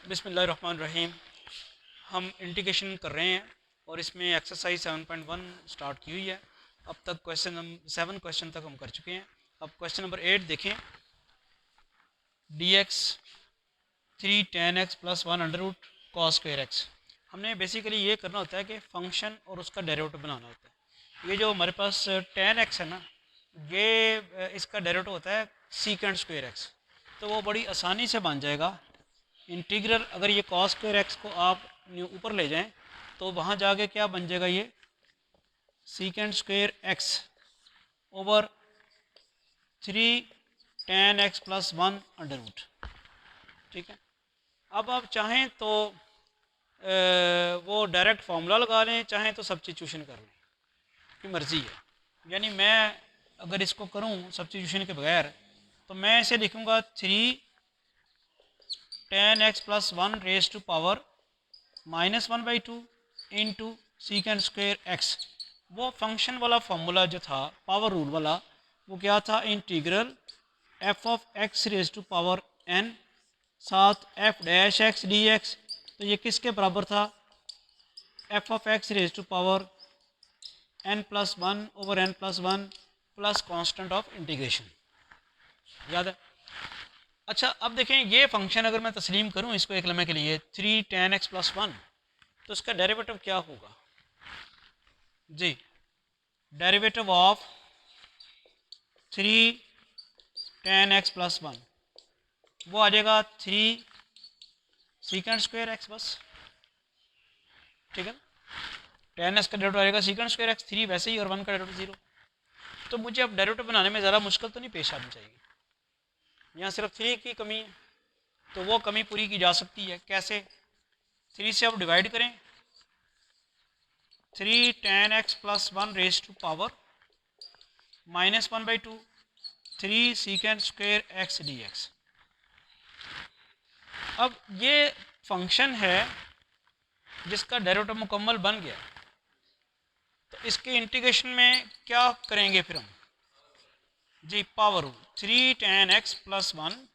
बिस्मिल्लाहिर्रहमानिर्रहीम। हम इंटीग्रेशन कर रहे हैं और इसमें एक्सरसाइज 7.1 स्टार्ट की हुई है। अब तक क्वेश्चन हम 7 क्वेश्चन तक हम कर चुके हैं। अब क्वेश्चन नंबर 8 देखें। D x 3 tan x plus 1 √ cos square x. हमने बेसिकली ये करना होता है कि फंक्शन और उसका डेरिवेटिव बनाना होता है। ये जो हमारे पास tan x है ना, ये इसका डेरिवेटिव होता है सीकेंड स्क्वेयर एक्स। तो वो बड़ी आसानी से बन जाएगा इंटीग्रल। अगर ये cos स्क्वेयर एक्स को आप ऊपर ले जाएं तो वहाँ जाके क्या बन जाएगा, ये secant square x over 3 tan x plus 1 √ ठीक है। अब आप चाहें तो वो डायरेक्ट फार्मूला लगा लें, चाहें तो सब्स्टिट्यूशन कर लें, की मर्ज़ी है। यानी मैं अगर इसको करूं सब्स्टिट्यूशन के बगैर तो मैं इसे लिखूंगा 3 tan x plus 1 ⁻² -1/2 into secant square x. वो फंक्शन वाला फार्मूला जो था पावर रूल वाला, वो क्या था, इंटीग्रल f(x⁻n) साथ f'(x) dx। तो ये किसके बराबर था, f(x⁻n+1/n+1 plus constant of integration. याद है? अच्छा, अब देखें ये फंक्शन अगर मैं तस्लीम करूं इसको एक लम्हे के लिए 3 tan x प्लस 1, तो इसका डेरिवेटिव क्या होगा जी। Derivative of 3 tan x plus 1 वो आ जाएगा 3 सीकेंड स्क्वेयर एक्स, बस ठीक है ना। tan x का डेरिवेटिव आ जाएगा सीकेंड स्क्वेयर एक्स 3 वैसे ही, और 1 का डेरिवेटिव 0। तो मुझे अब डेरिवेटिव बनाने में ज़्यादा मुश्किल तो नहीं पेश आनी चाहिए। यहाँ सिर्फ 3 की कमी है, तो वो कमी पूरी की जा सकती है। कैसे? 3 से अब डिवाइड करें, 3 tan x plus 1 -1/2 3 secant square x dx। अब ये फंक्शन है जिसका डेरिवेटिव मुकम्मल बन गया, तो इसके इंटीग्रेशन में क्या करेंगे फिर हम जी, power rule 3 tan x plus 1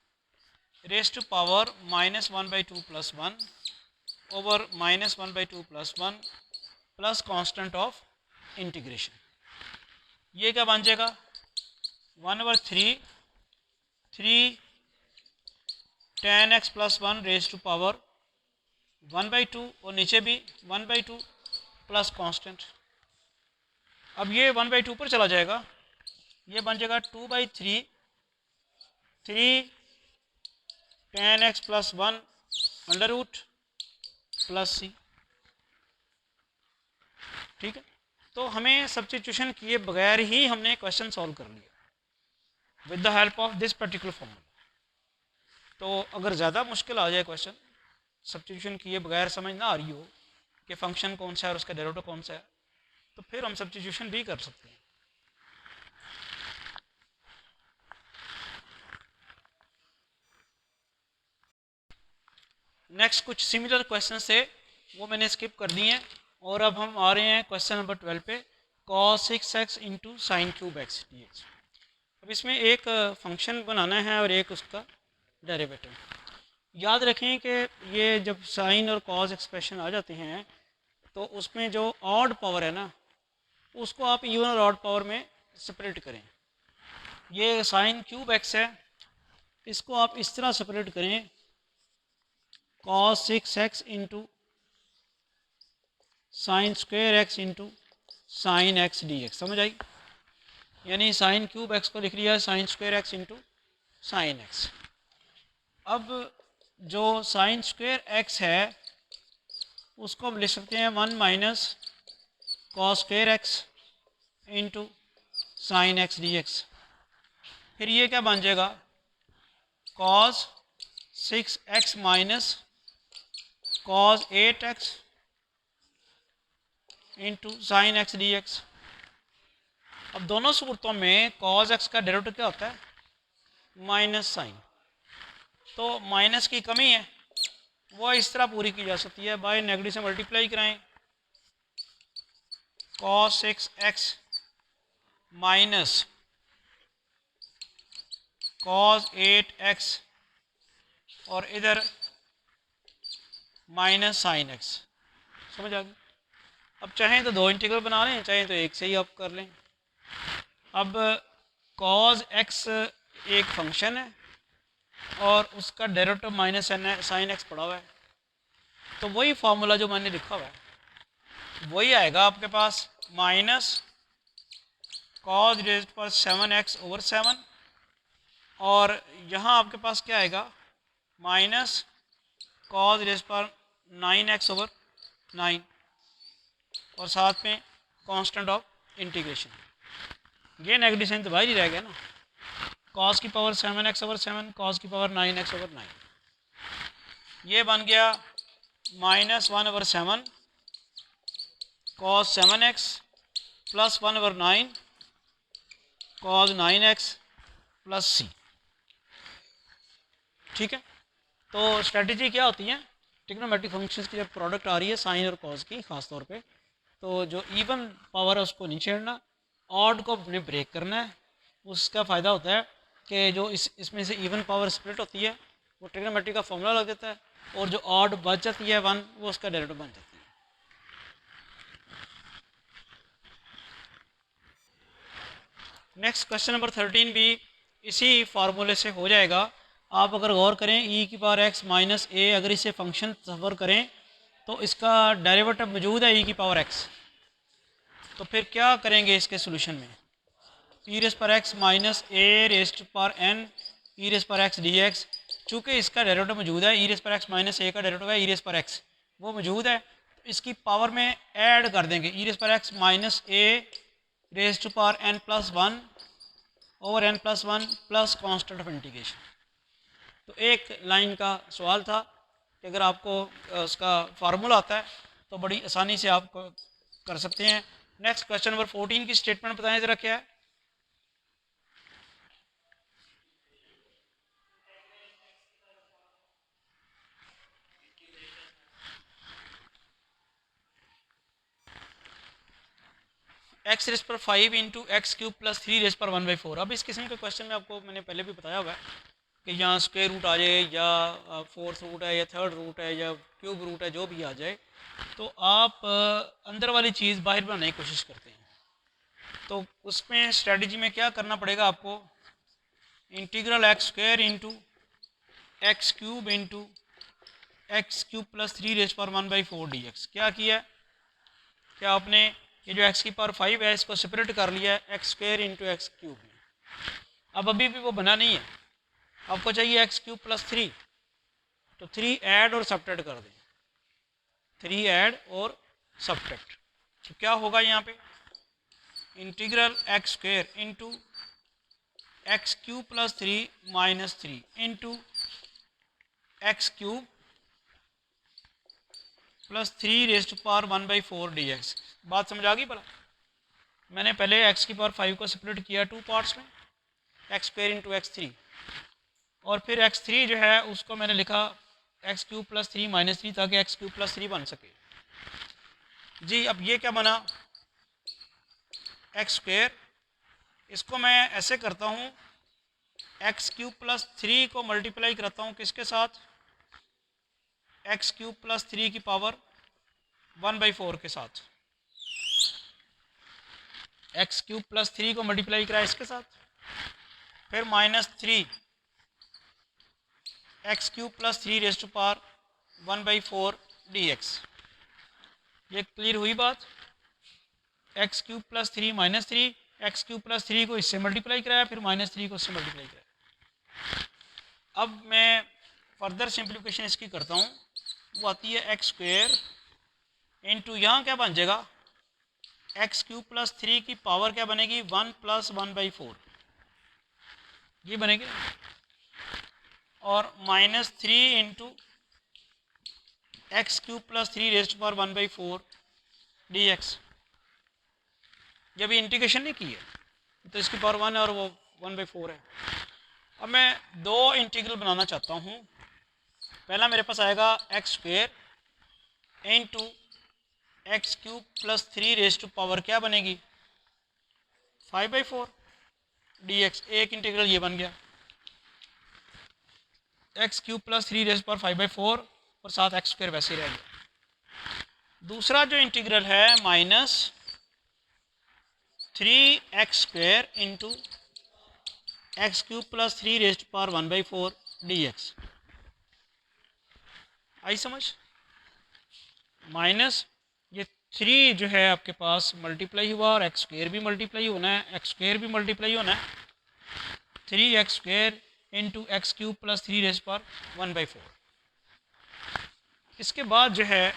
⁻² plus 1 over -1/2 plus 1 plus constant of integration. ये क्या बन जाएगा, 1/3 tan x प्लस 1 ⁻² और नीचे भी 1/2 प्लस कांस्टेंट। अब ये 1/2 पर चला जाएगा, ये बन जाएगा 2/3 tan x plus 1 plus c। ठीक है। तो हमें सब्स्टिट्यूशन किए बगैर ही हमने क्वेश्चन सॉल्व कर लिया with the help of this particular formula. तो अगर ज़्यादा मुश्किल आ जाए क्वेश्चन, सब्स्टिट्यूशन किए बगैर समझ ना आ रही हो कि फंक्शन कौन सा है और उसका डेरिवेटिव कौन सा है, तो फिर हम सब्स्टिट्यूशन भी कर सकते हैं। नेक्स्ट कुछ सिमिलर क्वेश्चन थे, वो मैंने स्किप कर दिए हैं, और अब हम आ रहे हैं क्वेश्चन नंबर 12 पे, cos 6x into sine cube x dx। अब इसमें एक फंक्शन बनाना है और एक उसका डेरिवेटिव। याद रखें कि ये जब साइन और कॉस एक्सप्रेशन आ जाते हैं तो उसमें जो ऑड पावर है ना, उसको आप इवन और ऑड पावर में सेपरेट करें। ये साइन क्यूब एक्स है, इसको आप इस तरह सेपरेट करें, cos 6x into sine square x into sine x dx। समझ आई? यानी साइन क्यूब एक्स को लिख लिया sine square x into sine x. अब जो साइन स्क्वेयर एक्स है उसको हम लिख सकते हैं 1 minus cos square x into sine x dx। फिर ये क्या बन जाएगा, cos 6x minus cos 8x into sine x dx। अब दोनों सूरतों में cos x का डेरिवेटिव क्या होता है, माइनस साइन। तो माइनस की कमी है, वो इस तरह पूरी की जा सकती है, बाय नेगेटिव से मल्टीप्लाई कराएं, cos 6x minus cos 8x, और इधर माइनस साइन एक्स। समझ आ गई? अब चाहें तो दो इंटीग्रल बना लें, चाहें तो एक से ही आप कर लें। अब कॉज एक्स एक फंक्शन है और उसका डेरिवेटिव माइनस साइन एक्स पड़ा हुआ है, तो वही फार्मूला जो मैंने लिखा हुआ है वही आएगा आपके पास, माइनस कॉज रेज़्ड पर 7x/7, और यहाँ आपके पास क्या आएगा, माइनस कॉज रेज़्ड पर 9x/9, और साथ में कांस्टेंट ऑफ इंटीग्रेशन। ये नेगेटिव साइन तो बाहर ही रह गया ना, कॉस की पावर 7x/7, कॉस की पावर 9x/9, ये बन गया -1/7 cos 7x plus 1/9 cos 9x plus C. ठीक है, तो स्ट्रेटजी क्या होती है, ट्रिग्नोमेट्रिक फंक्शंस की जब प्रोडक्ट आ रही है साइन और कॉस की खास तौर पे, तो जो इवन पावर है उसको नहीं छेड़ना, ऑड को अपने ब्रेक करना है। उसका फ़ायदा होता है कि जो इसमें से इवन पावर स्प्लिट होती है वो ट्रिग्नोमेट्री का फॉर्मूला लग देता है, और जो ऑड बच जाती है 1 वो उसका डेरिवेटिव बन जाती है। नेक्स्ट क्वेश्चन नंबर 13 भी इसी फार्मूले से हो जाएगा। आप अगर गौर करें ई की पावर एक्स माइनस ए, अगर इसे फंक्शन सफ़र करें तो इसका डेरिवेटिव मौजूद है ई की पावर एक्स, तो फिर क्या करेंगे इसके सोल्यूशन में, ई रेस पर एक्स माइनस ए रेस्ट पर एन ई रेस पर एक्स डी एक्स, चूँकि इसका डेरिवेटिव मौजूद है, ई रेस पर एक्स माइनस ए का डेरिवेटिव है ई रेस पर एक्स, वो मौजूद है, तो इसकी पावर में ऐड कर देंगे ई रेस पर एक्स माइनस ए रेस्ट पर n plus 1 over n plus 1 plus constant of integration. तो एक लाइन का सवाल था कि अगर आपको उसका फार्मूला आता है तो बड़ी आसानी से आप कर सकते हैं। नेक्स्ट क्वेश्चन नंबर 14 की स्टेटमेंट बताएं ज़रा क्या है। एक्स रेस पर 5 into x cube plus 3 raise पर 1/4। अब इस किस्म के क्वेश्चन में आपको मैंने पहले भी बताया हुआ है कि यहाँ स्क्वायर रूट आ जाए या फोर्थ रूट है या थर्ड रूट है या क्यूब रूट है, जो भी आ जाए, तो आप अंदर वाली चीज़ बाहर बनाने की कोशिश करते हैं। तो उसमें स्ट्रेटजी में क्या करना पड़ेगा आपको, integral x square into x cube into x cube plus 3 raise पर 1/4 dx। क्या किया, क्या आपने ये जो एक्स की पावर 5 है इसको सेपरेट कर लिया है x square into x cube में। अब अभी भी वो बना नहीं है, आपको चाहिए एक्स क्यूब प्लस 3, तो 3 ऐड और सब्ट्रैक्ट कर दें, 3 ऐड और सब्ट्रैक्ट, तो क्या होगा यहाँ पे, integral x square into x cube plus 3 minus 3 into x cube plus 3 rest power 1/4 dx। बात समझ आ गई? भला मैंने पहले x की पावर 5 को सेपरेट किया 2 पार्ट्स में, एक्स स्क्वायर इंटू एक्स 3, और फिर x3 जो है उसको मैंने लिखा एक्स क्यूब प्लस 3 माइनस 3, ताकि एक्स क्यूब प्लस 3 बन सके जी। अब ये क्या बना, एक्स स्क्वायर, इसको मैं ऐसे करता हूँ, एक्स क्यूब प्लस 3 को मल्टीप्लाई करता हूँ किसके साथ, एक्स क्यूब प्लस 3 की पावर 1/4 के साथ, एक्स क्यूब प्लस 3 को मल्टीप्लाई करा इसके साथ, फिर minus 3 x cube plus 3 rest power 1/4 dx। ये क्लियर हुई बात, x cube plus 3 minus 3, x cube plus 3 को इससे मल्टीप्लाई कराया, फिर माइनस 3 को इससे मल्टीप्लाई कराया। अब मैं फर्दर सिंप्लीफिकेशन इसकी करता हूँ, वो आती है एक्स स्क्वायर इंटू, यहाँ क्या बन जाएगा, एक्स क्यूब प्लस 3 की पावर क्या बनेगी, 1 प्लस 1/4, ये बनेगी, और minus 3 into x cube plus 3 rest power 1/4 dx। जब ये इंटीग्रेशन नहीं की है तो इसकी पावर 1 है और वो 1/4 है। अब मैं दो इंटीग्रल बनाना चाहता हूँ, पहला मेरे पास आएगा x square into x cube plus 3 rest power क्या बनेगी, 5/4 dx। एक इंटीग्रल ये बन गया, x cube plus 3 rest power 5/4 और साथ एक्स स्क्वायर वैसे ही रह गया। दूसरा जो इंटीग्रल है minus 3x² into x³ plus 3⁻⁴ dx। आई समझ? माइनस ये 3 जो है आपके पास मल्टीप्लाई हुआ और x² भी मल्टीप्लाई होना है, x² भी मल्टीप्लाई होना है, 3x² इंटू x³ प्लस 3⁻⁴। इसके बाद जो है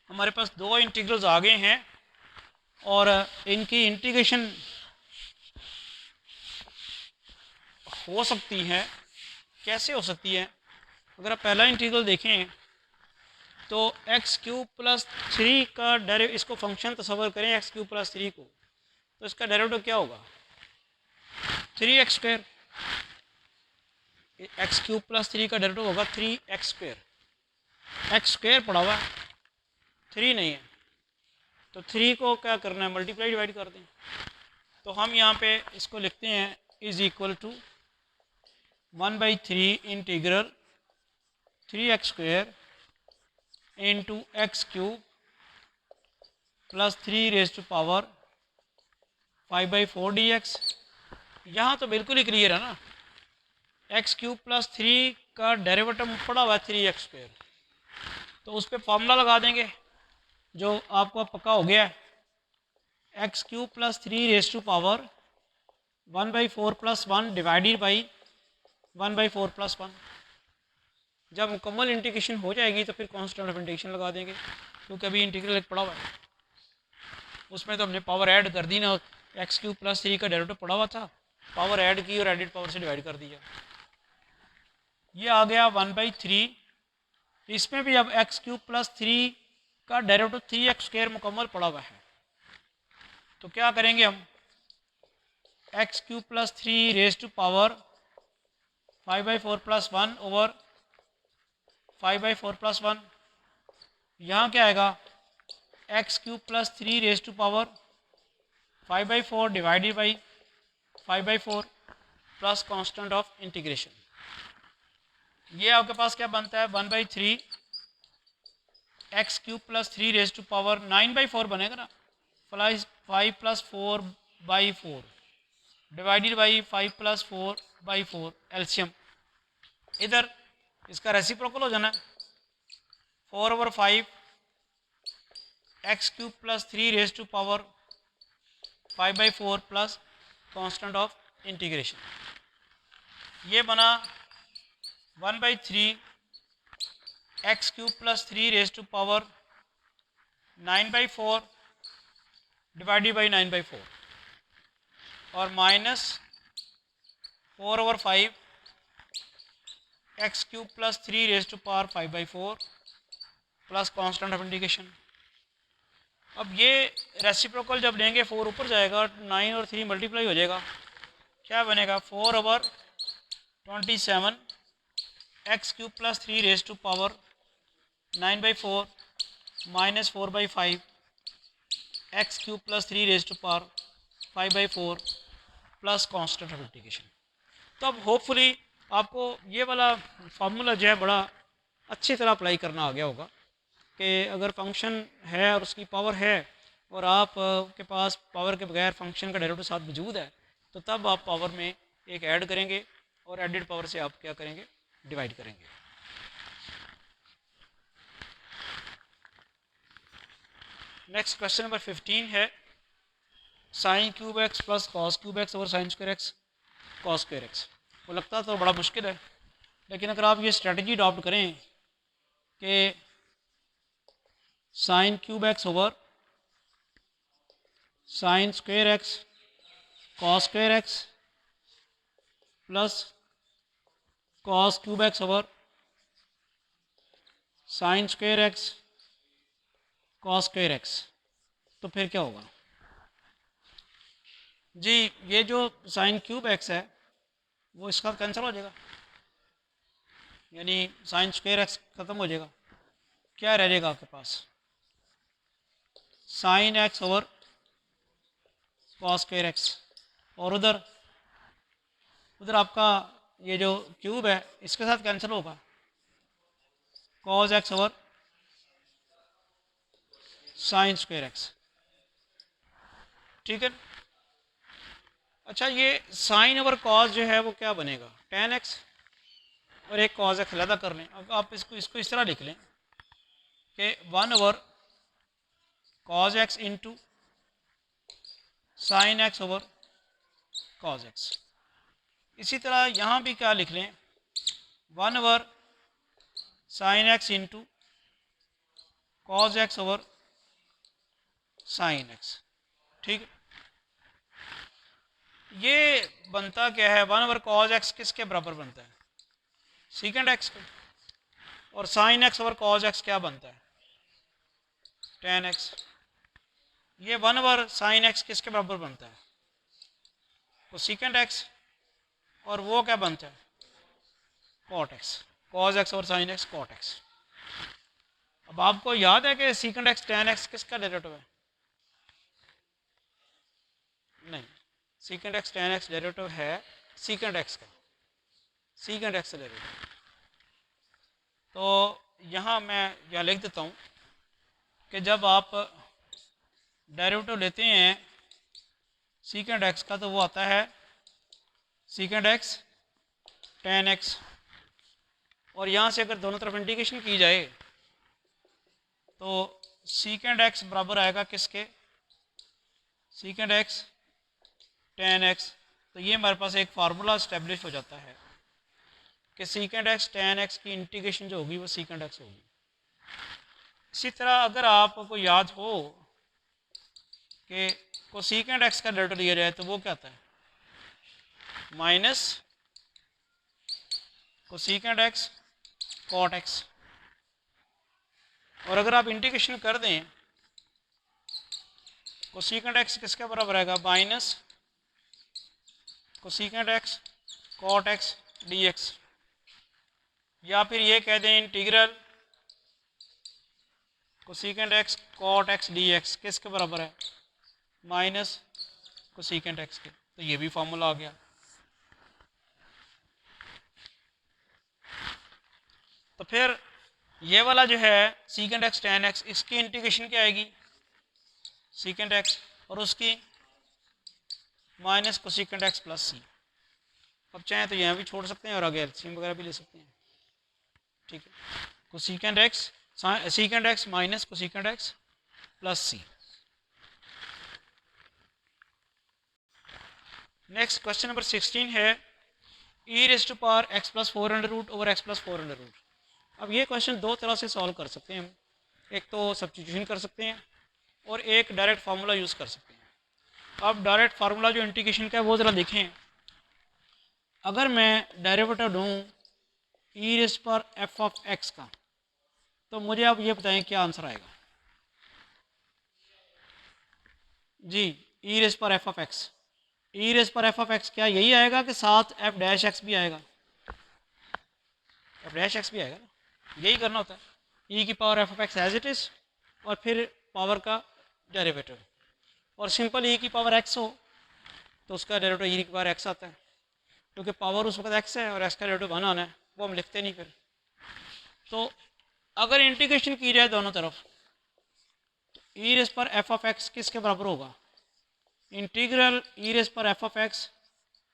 हमारे पास दो इंटीग्रल्स आ गए हैं और इनकी इंटीग्रेशन हो सकती है। कैसे हो सकती है? अगर आप पहला इंटीग्रल देखें तो x³ प्लस 3 का डेरिवेटिव, इसको फंक्शन तस्वर करें x³ प्लस 3 को, तो इसका डेरिवेटिव क्या होगा? 3x²। x³ प्लस 3 का डेरिवेटिव होगा 3x²। x² पड़ा हुआ है, 3 नहीं है, तो 3 को क्या करना है? मल्टीप्लाई डिवाइड कर दें। तो हम यहाँ पे इसको लिखते हैं is equal to 1/3 integral 3x² into x³ plus 3⁻⁴ dx। यहाँ तो बिल्कुल ही क्लियर है ना, x³ प्लस 3 का डेरिवेटिव पड़ा हुआ है 3x², तो उस पर फॉर्मूला लगा देंगे जो आपको पक्का हो गया है, x³ plus 3⁻⁴ plus 1 divided by 1/4 plus 1। जब मुकम्मल इंटीग्रेशन हो जाएगी तो फिर कांस्टेंट ऑफ इंटीग्रेशन लगा देंगे, क्योंकि अभी इंटीग्रल एक पड़ा हुआ है, उसमें तो हमने पावर ऐड कर दी ना, x³ प्लस 3 का डेरिवेटिव पड़ा हुआ था, पावर ऐड की और एडिड पावर से डिवाइड कर दिया, ये आ गया 1/3। इसमें भी अब x³ प्लस 3 का डेरिवेटिव 3x² मुकम्मल पड़ा हुआ है, तो क्या करेंगे हम? x³ plus 3⁻⁴ plus 1 over 5/4 plus 1। यहाँ क्या आएगा? x³ plus 3⁻⁴ divided by 5/4 plus constant of integration. ये आपके पास क्या बनता है? 1/3 x³ प्लस 3⁻⁹ बनेगा ना, 5 plus 4/4 divided by 5 plus 4/4 LCM. इधर इसका रेसिप्रोकल हो जाना है, 4/5 x³ plus 3⁻⁴ plus constant of integration. ये बना 1/3 x³ प्लस 3⁻⁹ डिवाइडेड बाई 9/4 और minus 4/5 x³ plus 3⁻⁵ plus constant of integration. अब ये रेसिप्रोकल जब लेंगे 4 ऊपर जाएगा, 9 और 3 मल्टीप्लाई हो जाएगा, क्या बनेगा? 4/27 x³ plus 3⁻⁹ minus 4/5 x³ plus 3⁻⁵ plus constant of integration. तो अब होपफुली आपको ये वाला फार्मूला जो है बड़ा अच्छी तरह अप्लाई करना आ गया होगा कि अगर फंक्शन है और उसकी पावर है और आप के पास पावर के बगैर फंक्शन का डेरिवेटिव साथ मौजूद है, तो तब आप पावर में एक ऐड करेंगे और एडेड पावर से आप क्या करेंगे? डिवाइड करेंगे। नेक्स्ट क्वेश्चन नंबर 15 है sin³ x plus cos³ over sin² x cos² x। वो लगता तो बड़ा मुश्किल है, लेकिन अगर आप ये स्ट्रेटजी अडॉप्ट करें कि sin³ x over sin² x cos² x plus cos³ x over sin² x cos² x, तो फिर क्या होगा जी? ये जो sin³ x है वो इसका कैंसिल हो जाएगा, यानी sin² x ख़त्म हो जाएगा, क्या रह जाएगा आपके पास? sin x over cos² x, और उधर आपका ये जो क्यूब है इसके साथ कैंसिल होगा, cos x over sine square x. ठीक है। अच्छा, ये साइन ओवर कॉज जो है वो क्या बनेगा, टेन एक्स, और एक कॉज एक्स अलहदा कर लें। अब आप इसको इस तरह लिख लें कि one over cos x into sine x over cos x. इसी तरह यहाँ भी क्या लिख लें, one over sine x into cos x over sine x. ठीक है। ये बनता क्या है, वन ओवर कॉज एक्स किसके बराबर बनता है, सीकेंड एक्स का, और sine x over cos x क्या बनता है, टेन एक्स। ये वन ओवर साइन एक्स किसके बराबर बनता है, तो सीकेंड एक्स, और वो क्या बनता है, कॉट एक्स, कॉज एक्स और साइन एक्स कॉट एक्स। अब आपको याद है कि सीकेंड एक्स टेन एक्स किसका डेरिवेटिव है, नहीं, सीकेंड एक्स टेन एक्स डेरिवेटिव है सीकेंड एक्स का, सीकेंड एक्स डेरिवेटिव। तो यहाँ मैं यह लिख देता हूँ कि जब आप डेरिवेटिव लेते हैं सीकेंड एक्स का तो वो आता है सीकेंड एक्स टेन एक्स, और यहाँ से अगर दोनों तरफ इंटीग्रेशन की जाए तो सीकेंड एक्स बराबर आएगा किसके, सीकेंड एक्स टेन एक्स। तो ये हमारे पास एक फार्मूला इस्टेब्लिश हो जाता है कि सीकेंड एक्स टेन एक्स की इंटीग्रेशन जो होगी वो सीकेंड एक्स होगी। इसी तरह अगर आपको याद हो कि कोसेकेंड एक्स का डेरिवेटिव लिया जाए तो वो क्या आता है, minus cosecant x cot x, और अगर आप इंटीग्रेशन कर दें कोसेकेंड एक्स किसके बराबर आएगा, minus cosecant x cot x d x, या फिर ये कह दें integral cosecant x cot x d x किसके बराबर है, माइनस कोसेकेंड एक्स के। तो ये भी फॉर्मूला आ गया। तो फिर ये वाला जो है सीकेंड एक्स टेन एक्स, इसकी इंटीग्रेशन क्या आएगी, सीकेंड एक्स, और उसकी माइनस कोसेकेंड एक्स प्लस सी। अब चाहें तो यहाँ भी छोड़ सकते हैं और आगे एलसीएम वगैरह भी ले सकते हैं। ठीक है, cosecant x secant x minus cosecant x plus C. Next question number 16 है e raise to power x plus 4 under root over x plus 4 under root. अब ये क्वेश्चन दो तरह से सॉल्व कर सकते हैं हम, एक तो सब्स्टिट्यूशन कर सकते हैं और एक डायरेक्ट फार्मूला यूज़ कर सकते हैं। अब डायरेक्ट फार्मूला जो इंटीग्रेशन का है वो ज़रा देखें। अगर मैं डेरिवेटिव लूँ ई रेज़ पर एफ ऑफ एक्स का, तो मुझे आप ये बताएं क्या आंसर आएगा जी, ई रेज़ पर f of x, E raise पर एफ ऑफ एक्स क्या यही आएगा कि साथ एफ डैश एक्स भी आएगा, एफ डैश एक्स भी आएगा ना, यही करना होता है, ई की power f of x as it is और फिर पावर का डेरिवेटिव। और सिंपल ई की पावर एक्स हो तो उसका डेरिवेटिव ई की पावर एक्स आता है, क्योंकि पावर उस वक्त एक्स है और एक्स का डेरिवेटिव 1 आना है, वो हम लिखते नहीं फिर। तो अगर इंटीग्रेशन की जाए दोनों तरफ तो ई रेज़ पर एफ ऑफ एक्स किसके बराबर होगा, इंटीग्रल ई रेज़ पर f of x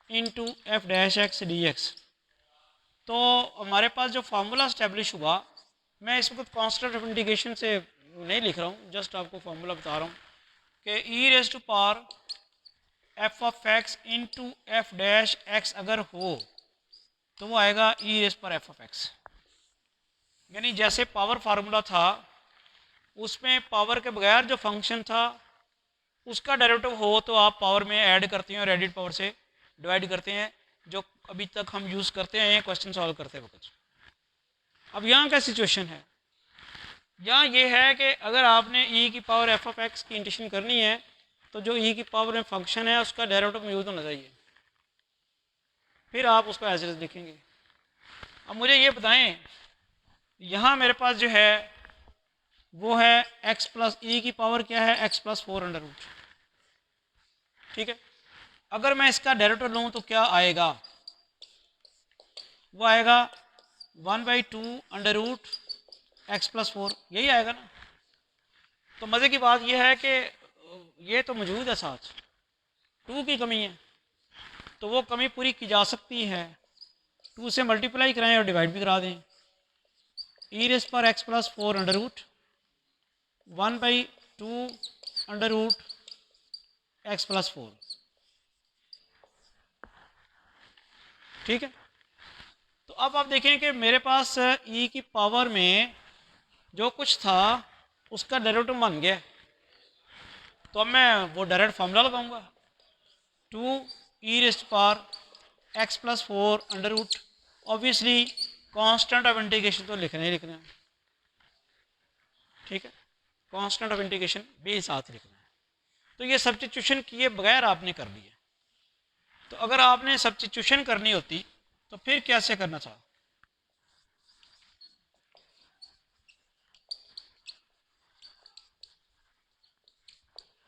into f dash x d x. तो हमारे पास जो फार्मूला इस्टेब्लिश हुआ, मैं इस वक्त कॉन्स्टेंट ऑफ इंटीग्रेशन से नहीं लिख रहा हूँ, जस्ट आपको फार्मूला बता रहा हूँ कि e raise to power f of x into f dash x अगर हो तो वो आएगा ई रेज़ पर एफ ऑफ एक्स। यानी जैसे पावर फार्मूला था उसमें पावर के बगैर जो फंक्शन था उसका डेरिवेटिव हो तो आप पावर में ऐड करते हैं और एडिड पावर से डिवाइड करते हैं, जो अभी तक हम यूज़ करते हैं क्वेश्चन सॉल्व करते वक्त। अब यहाँ क्या सिचुएशन है, यहाँ ये है कि अगर आपने ई की पावर एफ ऑफ एक्स की इंटीग्रेशन करनी है तो जो ई की पावर में फंक्शन है उसका डेरिवेटिव मौजूद होना चाहिए, फिर आप उसको एज इट इज़ लिखेंगे। अब मुझे ये बताएं, यहाँ मेरे पास जो है वो है एक्स प्लस ई की पावर क्या है, एक्स प्लस 4 अंडर रूट। ठीक है, अगर मैं इसका डेरिवेटिव लूँ तो क्या आएगा, वो आएगा 1/2 अंडर रूट एक्स प्लस 4, यही आएगा ना। तो मज़े की बात यह है कि ये तो मौजूद है, साथ 2 की कमी है, तो वो कमी पूरी की जा सकती है। 2 से मल्टीप्लाई कराएं और डिवाइड भी करा दें। ई रेस पर x plus 4 under root 1/2 under root x plus 4, ठीक है। तो अब आप देखें कि मेरे पास ई की पावर में जो कुछ था उसका डेरिवेटिव बन गया, तो अब मैं वो डायरेक्ट फार्मूला लगाऊंगा। 2 e raised power x plus 4 under root, obviously constant of integration तो लिखना ही लिखना है, ठीक है। कांस्टेंट ऑफ इंटीग्रेशन भी साथ लिखना है। तो ये सब्स्टिट्यूशन किए बगैर आपने कर दिया। तो अगर आपने सब्स्टिट्यूशन करनी होती तो फिर कैसे करना था?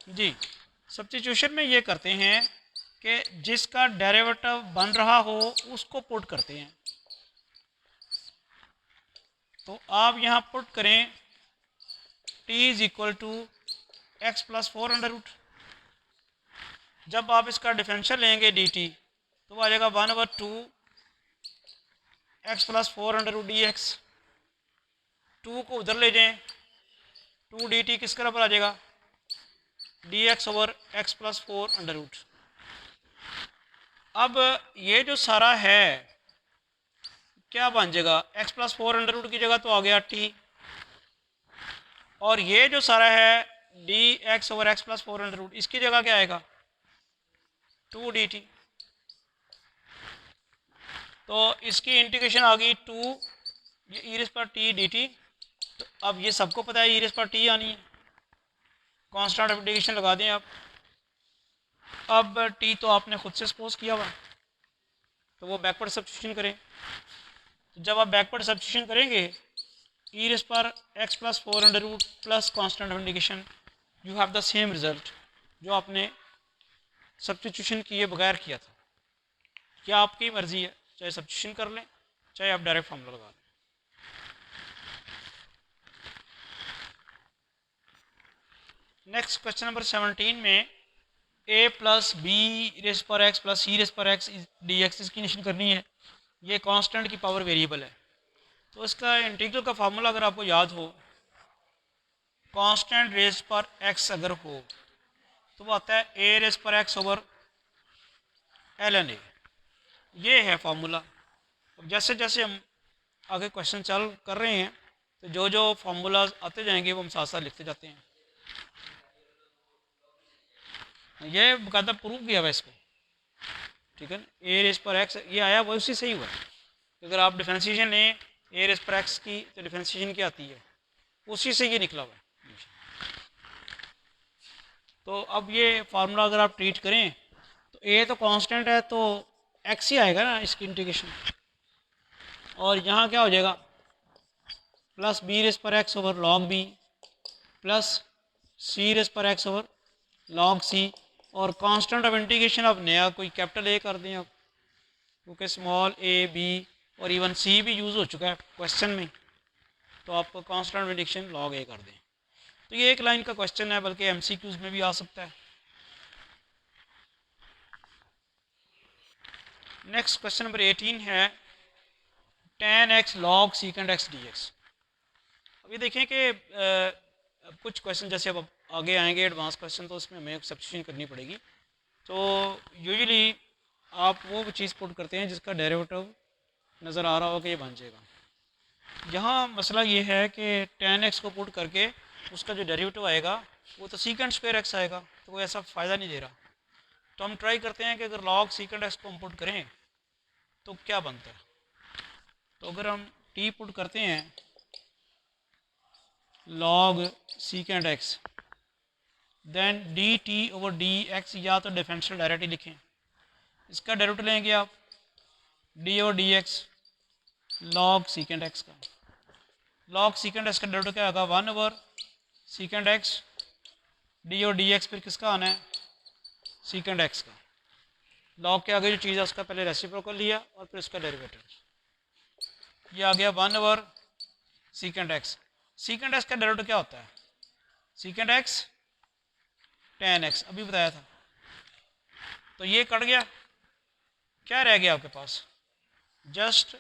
जी, सब्स्टिट्यूशन में ये करते हैं कि जिसका डेरिवेटिव बन रहा हो उसको पुट करते हैं। तो आप यहाँ पुट करें t is equal to x plus 4 under root. जब आप इसका डिफरेंशियल लेंगे dt तो वो आ जाएगा 1/2 x plus 4 under root d x. 2 को उधर ले जाएं, 2 dt किसके बराबर आ जाएगा? D x over x plus 4 under root. अब ये जो सारा है क्या बन जाएगा? एक्स प्लस 4 अंडर रूट की जगह तो आ गया t, और ये जो सारा है d x over x plus 4 under root, इसकी जगह क्या आएगा? 2 dt। तो इसकी इंटीग्रेशन आ गई 2 ये ई रेस पर टी डी टी। तो अब ये सबको पता है ई रेस पर टी आनी है, कांस्टेंट ऑफ इंटीग्रेशन लगा दें आप। अब टी तो आपने खुद से सपोज किया हुआ, तो वो बैकवर्ड सब्स्टिट्यूशन करें। तो जब आप बैकवर्ड सब्स्टिट्यूशन करेंगे ई रेस पर x plus 4 under root plus constant of integration, you have the same result जो आपने सब्स्टिट्यूशन किए बगैर किया था। क्या आपकी मर्जी है, चाहे सब्स्टिट्यूशन कर लें चाहे आप डायरेक्ट फॉर्मूला लगा लें। नेक्स्ट क्वेश्चन नंबर 17 में a प्लस बी रेस पर एक्स प्लस सी रेस पर एक्स डी एक्स इसकी निशान करनी है। ये कांस्टेंट की पावर वेरिएबल है, तो इसका इंटीग्रल का फार्मूला अगर आपको याद हो, कांस्टेंट रेस पर एक्स अगर हो तो वो आता है a रेस पर x over l n a. ये है फार्मूला। अब जैसे जैसे हम आगे क्वेश्चन चल कर रहे हैं तो जो जो फार्मूलाज आते जाएंगे वो हम साथ साथ लिखते जाते हैं। ये बकायदा प्रूव किया हुआ इसको, ठीक है ना। ए रेस पर एक्स ये आया वो उसी से ही हुआ है। अगर आप डिफ्रेंशिएशन लें ए रेस पर एक्स की तो डिफ्रेंशिएशन क्या आती है, उसी से ये निकला हुआ है। तो अब ये फार्मूला अगर आप ट्रीट करें तो ए तो कांस्टेंट है तो एक्स ही आएगा ना इसकी इंटीग्रेशन, और यहाँ क्या हो जाएगा? प्लस बी रेस पर x over log b plus C raise पर एक्स ओवर लॉग सी, और कांस्टेंट ऑफ इंटीग्रेशन अब नया कोई कैपिटल ए कर दें आप, क्योंकि स्मॉल ए बी और इवन सी भी यूज़ हो चुका है क्वेश्चन में, तो आप कांस्टेंट ऑफ इंटीग्रेशन लॉग ए कर दें। तो ये एक लाइन का क्वेश्चन है, बल्कि एमसीक्यूज में भी आ सकता है। नेक्स्ट क्वेश्चन नंबर 18 है tan x log secant x dx। अब ये देखें कि कुछ क्वेश्चन जैसे अब आगे आएंगे एडवांस क्वेश्चन, तो उसमें हमें सब्स्टिट्यूशन करनी पड़ेगी। तो यूजुअली आप वो चीज़ पुट करते हैं जिसका डेरिवेटिव नज़र आ रहा हो कि ये बन जाएगा। यहाँ मसला ये है कि tan x को पुट करके उसका जो डेरिवेटिव आएगा वो तो secant स्क्वायर x आएगा, तो कोई ऐसा फ़ायदा नहीं दे रहा। तो हम ट्राई करते हैं कि अगर log secant x को हम पुट करें तो क्या बनता है। तो अगर हम t पुट करते हैं log secant x, then d t over d x, या तो डिफरेंशियल डायरेक्ट ही लिखें, इसका डेरिवेटिव लेंगे आप D over d x log सीकेंड x का। लॉग सीकेंड एक्स का डेरिवेटिव क्या होगा? 1 over सीकेंड x D over d x, फिर किसका आना है? सीकेंड एक्स का। लॉग के आगे जो चीज़ है उसका पहले रेसिप्रोकल लिया और फिर उसका डेरिवेटिव, ये आ गया 1 ओवर सीकेंड एक्स। सीकेंड एक्स का डेरिवेटिव क्या होता है? सीकेंड एक्स tan x, अभी बताया था। तो ये कट गया, क्या रह गया आपके पास? Just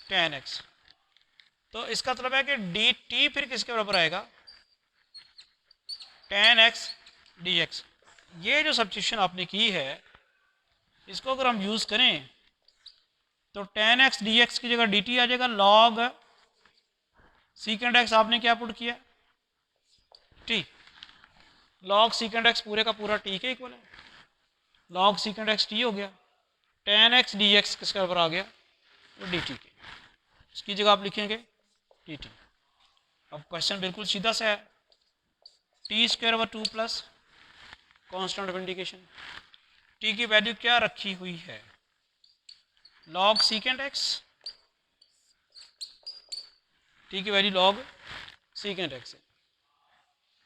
tan x। तो इसका मतलब है कि डी टी फिर किसके बराबर आएगा? tan x dx। ये जो सब्स्टिट्यूशन आपने की है, इसको अगर हम यूज़ करें तो tan x dx की जगह dt आ जाएगा log सीकेंड x। आपने क्या पुट किया? t। log सीकेंड x पूरे का पूरा t के इक्वल है, log सीकेंड x t हो गया। tan x dx किसके बराबर आ गया? वो dt के, इसकी जगह आप लिखेंगे dt। अब क्वेश्चन बिल्कुल सीधा सा है, T square over 2 plus constant of integration, T की वैल्यू क्या रखी हुई है? log सीकेंड x, टी की वैल्यू log सीकेंड x है।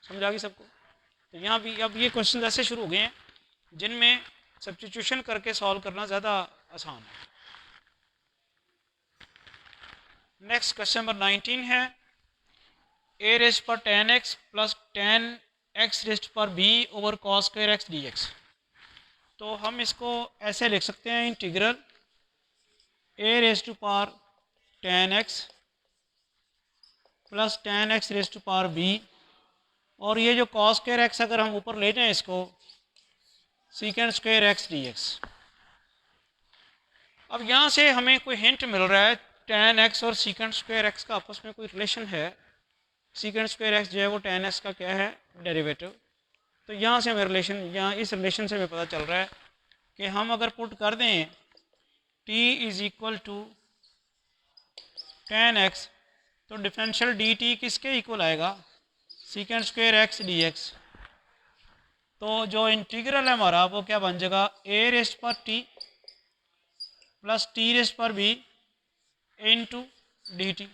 समझ आ गई सबको? तो यहाँ भी अब ये क्वेश्चन ऐसे शुरू हो गए हैं जिनमें सब्स्टिट्यूशन करके सॉल्व करना ज़्यादा आसान है। नेक्स्ट क्वेश्चन नंबर 19 है, a रेस्ट पर tan x plus tan x rest पर b over cos square x dx। तो हम इसको ऐसे लिख सकते हैं, इंटीग्रल a रेस्ट पर tan x plus tan x rest पर b, और ये जो cos स्क्वायर x अगर हम ऊपर ले जाएं इसको सीकेंड स्क्वायर x dx। अब यहाँ से हमें कोई हिंट मिल रहा है tan x और सीकेंड स्क्वायर x का आपस में कोई रिलेशन है। सीकेंड स्क्वायर x जो है वो tan x का क्या है? डेरिवेटिव। तो यहाँ से हमें रिलेशन, यहाँ इस रिलेशन से हमें पता चल रहा है कि हम अगर पुट कर दें t is equal to tan x, तो डिफरेंशियल dt किसके इक्वल आएगा? Secant square x dx। तो जो इंटीग्रल है हमारा वो क्या बन जाएगा? a रेस्ट पर t प्लस टी रेस्ट पर b into d t.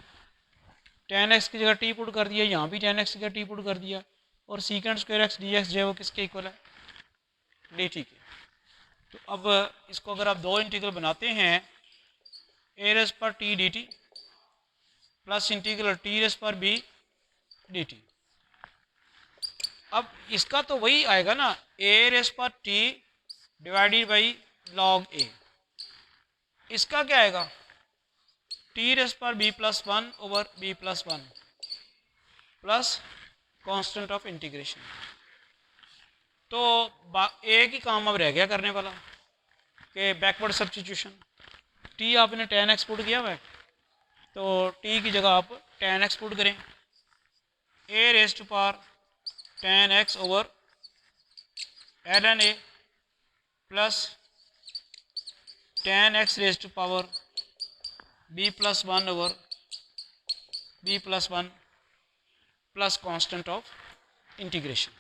tan x की जगह t पुट कर दिया, यहाँ भी tan x की जगह t पुट कर दिया, और सीकेंड स्क्वायर x dx जो है वो किसके इक्वल है? dt के। तो अब इसको अगर आप दो इंटीग्रल बनाते हैं, a रेस्ट पर t dt plus integral t rest पर b dt। अब इसका तो वही आएगा ना, a रेस्ट पर t divided by log a। इसका क्या आएगा? टी रेस्ट पर b plus one over b plus one plus constant of integration. तो एक ही काम अब रह गया करने वाला कि बैकवर्ड सब्स्टिट्यूशन। टी आपने tan x पुट किया हुआ है, तो टी की जगह आप tan x पुट करें, a रेस्ट पर tan x over ln a plus tan x rest power b plus one over b plus one plus constant of integration.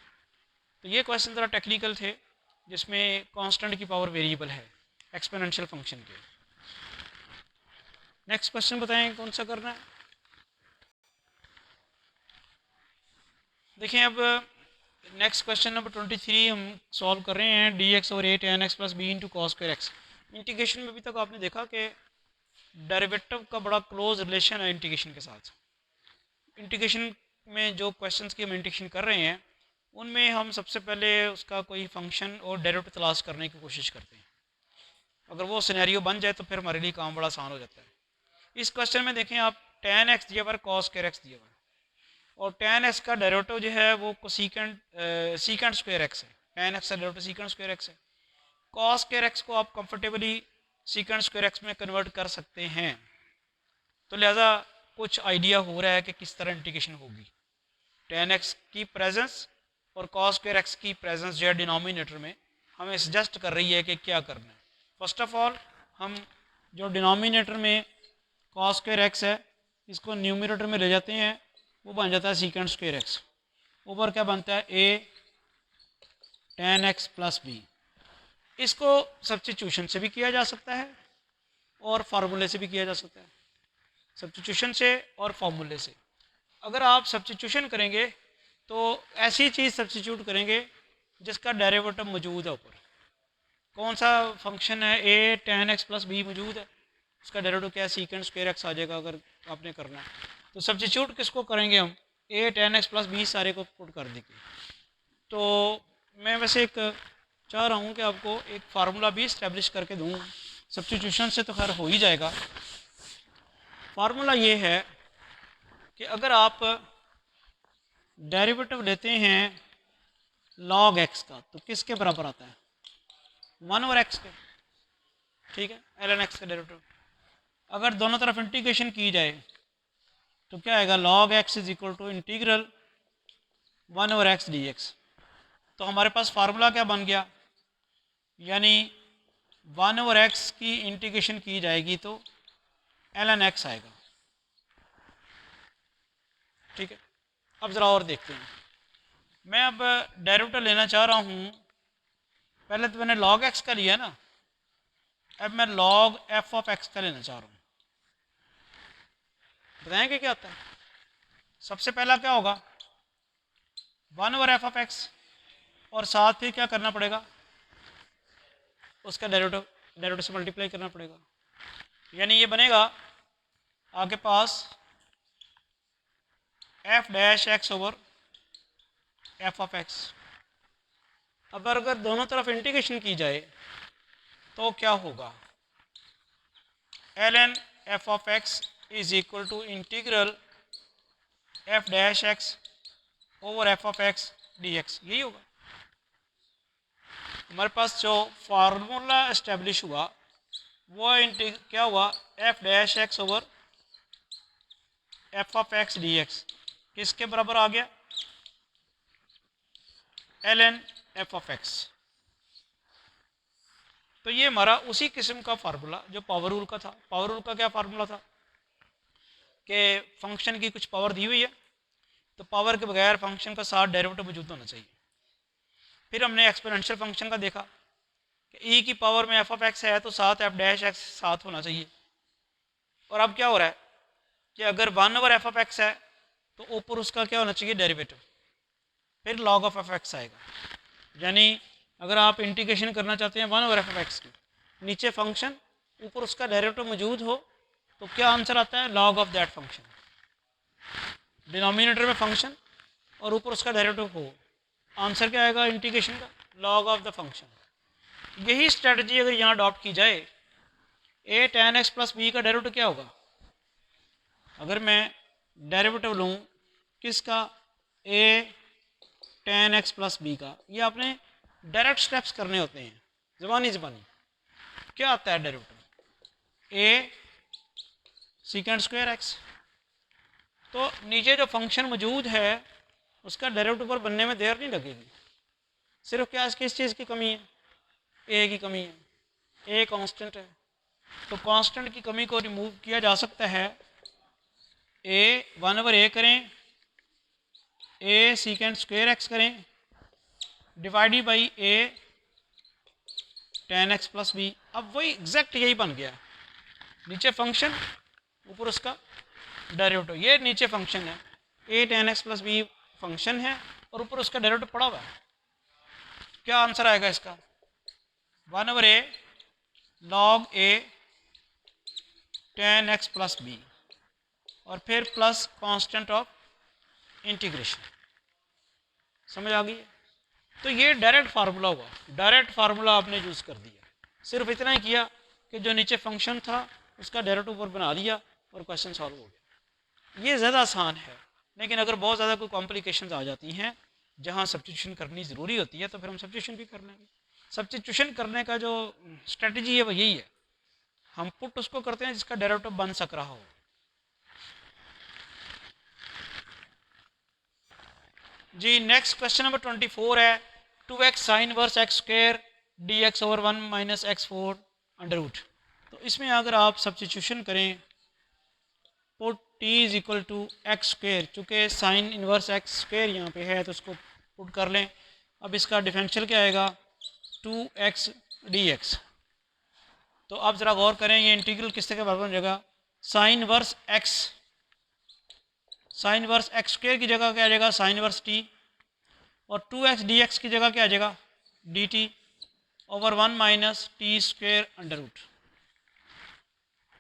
तो ये क्वेश्चन ज़रा टेक्निकल थे जिसमें कांस्टेंट की पावर वेरिएबल है exponential function के। नेक्स्ट क्वेश्चन बताएं कौन सा करना है? देखें अब नेक्स्ट क्वेश्चन नंबर 23 हम सॉल्व कर रहे हैं, d x over a tan x plus b into cos square x. Integration में अभी तक आपने देखा कि डेरिवेटिव का बड़ा क्लोज रिलेशन है इंटीग्रेशन के साथ। इंटीग्रेशन में जो क्वेश्चंस की हम इंटीग्रेशन कर रहे हैं उनमें हम सबसे पहले उसका कोई फंक्शन और डेरिवेटिव तलाश करने की कोशिश करते हैं। अगर वो सिनेरियो बन जाए तो फिर हमारे लिए काम बड़ा आसान हो जाता है। इस क्वेश्चन में देखें आप, tan x दिया हुआ है, cos स्क्वायर x दिया हुआ है, और tan x का डेरिवेटिव जो है वो सीकेंड स्क्वायर x है। tan x का डेरिवेटिव सीकेंड स्क्वायर x है। cos स्क्वायर x को आप कंफर्टेबली सीकेंड स्क्वायर x में कन्वर्ट कर सकते हैं। तो लिहाजा कुछ आइडिया हो रहा है कि किस तरह इंटीग्रेशन होगी। tan x की प्रेजेंस और cos स्क्वायर x की प्रेजेंस जो है डिनोमिनेटर में हमें सजेस्ट कर रही है कि क्या करना है। फर्स्ट ऑफ ऑल हम जो डिनोमिनेटर में cos स्क्वायर x है इसको न्यूमिनेटर में ले जाते हैं, वो बन जाता है सीकेंड स्क्वायर x। ऊपर क्या बनता है? a tan x plus b। इसको सब्स्टिट्यूशन से भी किया जा सकता है और फार्मूले से भी किया जा सकता है। सब्स्टिट्यूशन से और फार्मूले से। अगर आप सब्स्टिट्यूशन करेंगे तो ऐसी चीज़ सब्स्टिट्यूट करेंगे जिसका डेरिवेटिव मौजूद है ऊपर। कौन सा फंक्शन है? a tan x plus b मौजूद है, उसका डेरिवेटिव क्या है? सीकेंड स्क्वायर x आ जाएगा अगर आपने करना है। तो सब्स्टिट्यूट किसको करेंगे हम, ए tan x प्लस बी सारे को पुट कर देंगे। तो मैं वैसे एक चाह रहा हूँ कि आपको एक फार्मूला भी इस्टेब्लिश करके दूँ, सब्स्टिट्यूशन से तो खैर हो ही जाएगा। फार्मूला ये है कि अगर आप डेरिवेटिव लेते हैं log x का तो किसके बराबर आता है, 1/x के, ठीक है, ln x का डेरिवेटिव। अगर दोनों तरफ इंटीग्रेशन की जाए तो क्या आएगा, log x is equal to integral 1/x dx। तो हमारे पास फार्मूला क्या बन गया, यानी 1/x की इंटीग्रेशन की जाएगी तो ln x आएगा, ठीक है। अब ज़रा और देखते हैं, मैं अब डेरिवेटिव लेना चाह रहा हूँ, पहले तो मैंने log x का लिया ना, अब मैं log f ऑफ x का लेना चाह रहा हूँ। बताएंगे क्या आता है। सबसे पहला क्या होगा, 1/f ऑफ x, और साथ फिर क्या करना पड़ेगा, उसका डेरिवेटिव से मल्टीप्लाई करना पड़ेगा, यानी ये बनेगा आपके पास f dash x over f of x। अब अगर दोनों तरफ इंटीग्रेशन की जाए तो क्या होगा, ln f of x is equal to integral f dash x over f of x dx, यही होगा। हमारे पास जो फार्मूला इस्टेब्लिश हुआ वो क्या हुआ, f dash x over f of x dx किसके बराबर आ गया, ln f ऑफ x। तो ये हमारा उसी किस्म का फार्मूला जो पावर रूल का था। पावर रूल का क्या फार्मूला था कि फंक्शन की कुछ पावर दी हुई है तो पावर के बगैर फंक्शन का साथ डेरिवेटिव मौजूद होना चाहिए। फिर हमने एक्सपोनेंशियल फंक्शन का देखा कि e की पावर में f ऑफ x है तो साथ f डैश x साथ होना चाहिए। और अब क्या हो रहा है कि अगर 1/f ऑफ x है तो ऊपर उसका क्या होना चाहिए, डेरिवेटिव, फिर log ऑफ f x आएगा। यानी अगर आप इंटीग्रेशन करना चाहते हैं 1/f ऑफ x की, नीचे फंक्शन ऊपर उसका डेरिवेटिव मौजूद हो तो क्या आंसर आता है, log of that function. Denominator में फंक्शन और ऊपर उसका डेरिवेटिव हो, आंसर क्या आएगा इंटीग्रेशन का, log ऑफ द फंक्शन। यही स्ट्रेटजी अगर यहाँ अडॉप्ट की जाए, a tan x plus b का डेरिवेटिव क्या होगा, अगर मैं डेरिवेटिव लूँ किसका, a tan x plus b का, ये आपने डायरेक्ट स्टेप्स करने होते हैं, ज़बानी क्या आता है derivative, a secant square x। तो नीचे जो फंक्शन मौजूद है उसका डेरिवेटिव पर बनने में देर नहीं लगेगी, सिर्फ क्या किस चीज़ की कमी है, a की कमी है, a कांस्टेंट है। तो कांस्टेंट की कमी को रिमूव किया जा सकता है, a 1/a करें, a सीकेंड स्क्वायर x करें, divided by a tan x plus b. अब वही एग्जैक्ट यही बन गया, नीचे फंक्शन ऊपर उसका डेरिवेटिव। ये नीचे फंक्शन है a tan x plus b function है और ऊपर उसका डेरिवेटिव पड़ा हुआ है। क्या आंसर आएगा इसका, 1/a log a tan x plus b और फिर प्लस कांस्टेंट ऑफ इंटीग्रेशन। समझ आ गई है। तो ये डायरेक्ट फार्मूला हुआ, डायरेक्ट फार्मूला आपने यूज़ कर दिया, सिर्फ इतना ही किया कि जो नीचे फंक्शन था उसका डायरेक्ट ऊपर बना दिया और क्वेश्चन सॉल्व हो गया। ये ज़्यादा आसान है, लेकिन अगर बहुत ज़्यादा कोई कॉम्प्लिकेशंस आ जाती हैं जहाँ सब्स्टिट्यूशन करनी ज़रूरी होती है तो फिर हम सब्स्टिट्यूशन भी कर लेंगे। सब्स्टिट्यूशन करने का जो स्ट्रेटजी है वो यही है, हम पुट उसको करते हैं जिसका डेरिवेटिव बन सक रहा हो। जी नेक्स्ट क्वेश्चन नंबर 24 है, 2x sine inverse x square dx over 1 minus x4 under root. तो इसमें अगर आप सब्स्टिट्यूशन करें, put t is equal to x square, चूँकि साइन इनवर्स एक्स स्क्वायर यहाँ पे है तो उसको पुट कर लें। अब इसका डिफरेंशियल क्या आएगा, 2x dx। तो आप ज़रा गौर करें ये इंटीग्रल किस के बराबर हो जाएगा, sine inverse x, sine inverse x square की जगह क्या आ जाएगा, साइन वर्स टी, और 2x dx की जगह क्या आ जाएगा, dt over 1 minus t square under root.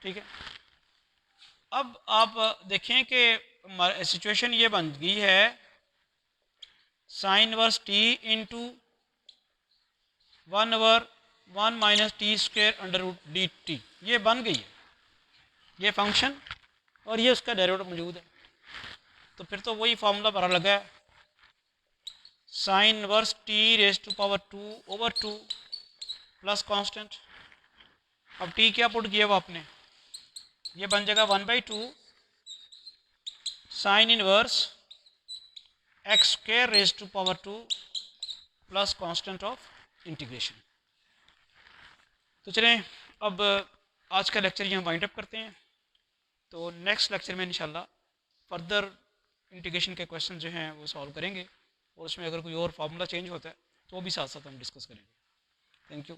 ठीक है, अब आप देखें कि सिचुएशन ये बन गई है sine inverse t into 1/1 minus t square under root d t, ये बन गई है ये फंक्शन और ये उसका डेरिवेटिव मौजूद है। तो फिर तो वही फार्मूला भरा लगा है, sine inverse t raise to power 2/2 plus constant. अब टी क्या पुट किया वो आपने, ये बन जाएगा 1/2 sine inverse x square raise to power 2 plus constant of integration. तो चलें अब आज का लेक्चर यहाँ वाइंड अप करते हैं। तो नेक्स्ट लेक्चर में इंशाल्लाह फर्दर इंटीग्रेशन के क्वेश्चन जो हैं वो सॉल्व करेंगे और उसमें अगर कोई और फार्मूला चेंज होता है तो वो भी साथ साथ हम डिस्कस करेंगे। Thank you.